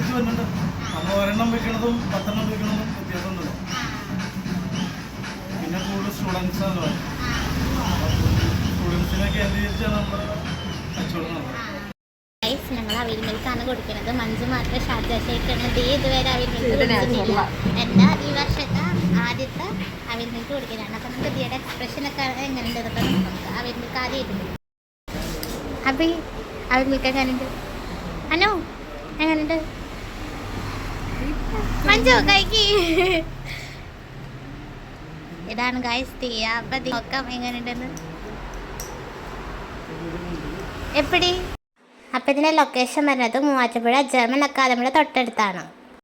അനുസരിച്ച് വരുന്നുണ്ട്. നമ്മൾ ഒരെണ്ണം വെക്കണതും 10 വെക്കണതും വ്യത്യാസമുണ്ടല്ലോ. പിന്നെ കൂടുതൽ സ്റ്റുഡൻസാണ് പറയും. സ്റ്റുഡൻസിനെ കേന്ദ്രീകരിച്ചാണ് നമ്മൾ കച്ചവടം നടത്തുന്നത്. ഞങ്ങൾ അവിൽ മിൽക്കാണ് കൊടുക്കുന്നത്. മഞ്ജു മാത്രം ഷാർജ ഷേക്കാണ്. ഇതുവരെ അവിൽ മിൽക്ക് കുടിച്ചിട്ടില്ല. എൻ്റെ ഈ വർഷത്തെ ആദ്യത്തെ അവിൽ മിൽക്ക് കുടിക്കുന്നതാണ്. അപ്പം നമുക്ക് ദിയുടെ എക്സ്പ്രഷനൊക്കെ എങ്ങനെയുണ്ട് എന്നൊക്കെ നമുക്ക് അവിൽ മിൽക്ക് ആദ്യമായിട്ടുണ്ട്. അപ്പം അവിൽ മിൽക്ക് എങ്ങനെയുണ്ട്? അനു എങ്ങനെയുണ്ട്? മഞ്ജു കഴിക്ക്. ഇതാണ് ഗൈസ് ദിയ. അപ്പം നോക്കാം എങ്ങനെയുണ്ടെന്ന്. എപ്പടി അപ്പം ഇതിൻ്റെ ലൊക്കേഷൻ വരുന്നത് മൂവാറ്റുപുഴ ജർമ്മൻ അക്കാദമിയുടെ തൊട്ടടുത്താണ്.